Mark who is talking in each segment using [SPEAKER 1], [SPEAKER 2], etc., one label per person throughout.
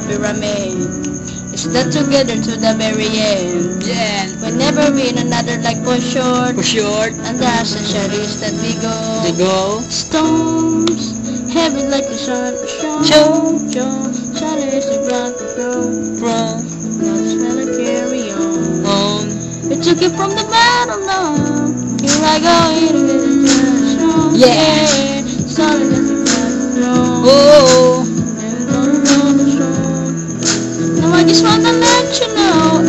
[SPEAKER 1] pyramid. It's not together to the very end.
[SPEAKER 2] Yeah.
[SPEAKER 1] We'll never win another like for short.
[SPEAKER 2] For short.
[SPEAKER 1] And the centuries that we go.
[SPEAKER 2] They go.
[SPEAKER 1] Storms, heavy like the sun.
[SPEAKER 2] Show.
[SPEAKER 1] Shadows the ground to grow.
[SPEAKER 2] From.
[SPEAKER 1] Now it's gonna carry on.
[SPEAKER 2] On.
[SPEAKER 1] We took it from the battle now. Here I go, hitting it strong.
[SPEAKER 2] Yeah.
[SPEAKER 1] Solid as a ground.
[SPEAKER 2] Oh.
[SPEAKER 1] Now I just wanna let you know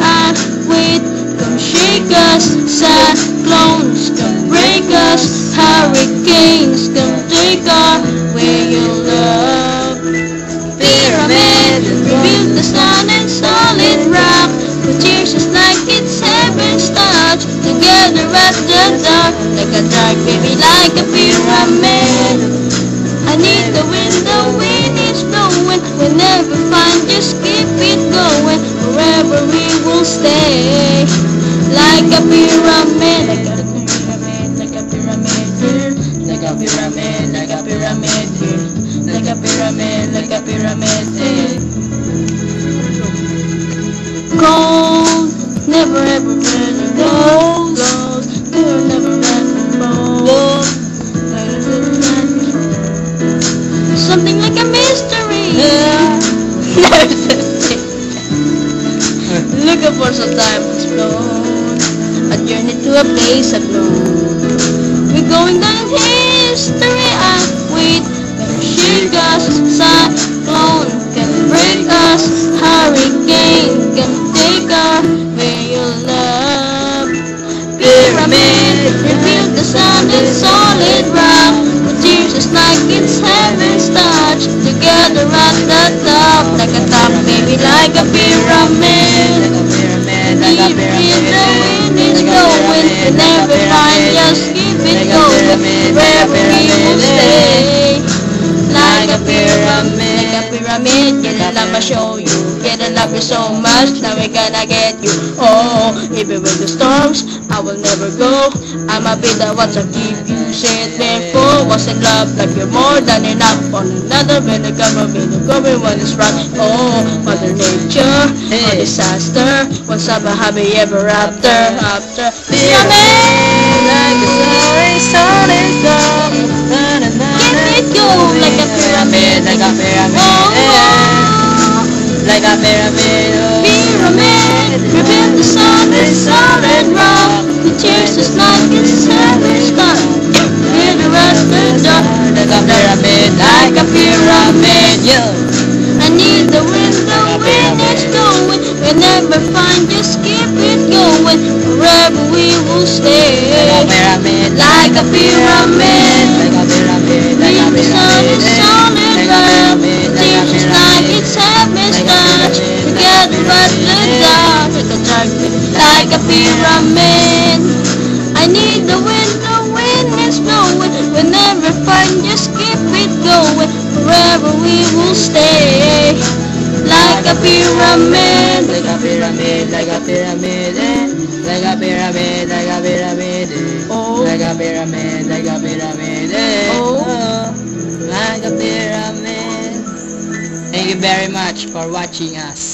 [SPEAKER 1] wait, come shake us. Cyclones come break us. Hurricanes come take our way your love. Pyramid, rebuild the sun and solid rock. With tears just like it's heaven's touch. Together at the dark, like a dark baby, like a pyramid. I need the wind is blowing. We'll never find, just keep it going. Forever we will stay. Like a pyramid, like a pyramid, like a pyramid here. Like a pyramid, like a pyramid here. Like a pyramid, like a pyramid here. Gold, never ever let it go. We'll never let it go. Something like a mystery. Looking for some time to explode. A journey to a place unknown. We're going down in history. Wait, can shake us. Cyclone can break us. Hurricane can take our way your love. Pyramid, rebuild the sun and solid rock. With tears just like it's heaven's touch. Together at the top, like a top baby, like a pyramid.
[SPEAKER 2] Like a pyramid, like a
[SPEAKER 1] Even the wind is
[SPEAKER 2] pyramid.
[SPEAKER 1] blowing, we'll never find, just keep it going. Wherever we will stay. Like a pyramid, like a pyramid. Get it, I'ma show you. Get it, love you so much. Now we gonna get you. Oh, even with the storms, I will never go. I'ma be the one to keep you safe. Therefore, was in love like you're more than enough. On another when the coming when it's right. Oh, Mother Nature, or disaster. Once I'm a happy ever after. Pyramid,
[SPEAKER 2] Like a story, solid gold.
[SPEAKER 1] keep it go like a pyramid.
[SPEAKER 2] Like a pyramid.
[SPEAKER 1] Oh,
[SPEAKER 2] Like a pyramid.
[SPEAKER 1] pyramid, rebuild the sun and solid rock. The tears just like it's heaven's touch. Hear the rest of the dark.
[SPEAKER 2] Like a pyramid. Like a pyramid. Yeah.
[SPEAKER 1] I need the wind is blowing. We'll never find, just keep it going. Forever we will stay.
[SPEAKER 2] Like a pyramid.
[SPEAKER 1] Like a pyramid.
[SPEAKER 2] Like a pyramid. Like a
[SPEAKER 1] Read the sun is solid
[SPEAKER 2] Like a
[SPEAKER 1] rock.
[SPEAKER 2] pyramid.
[SPEAKER 1] The tears just like it's heaven's touch. Together at the dark, like a dark, like a pyramid. I need the wind is blowing. We'll never find, just keep it going. Forever we will stay. Like a pyramid.
[SPEAKER 2] Like a pyramid, like a pyramid, like a pyramid, like a pyramid,
[SPEAKER 1] Oh.
[SPEAKER 2] like a pyramid, like a pyramid,
[SPEAKER 1] Oh.
[SPEAKER 2] like a pyramid. Thank you very much for watching us.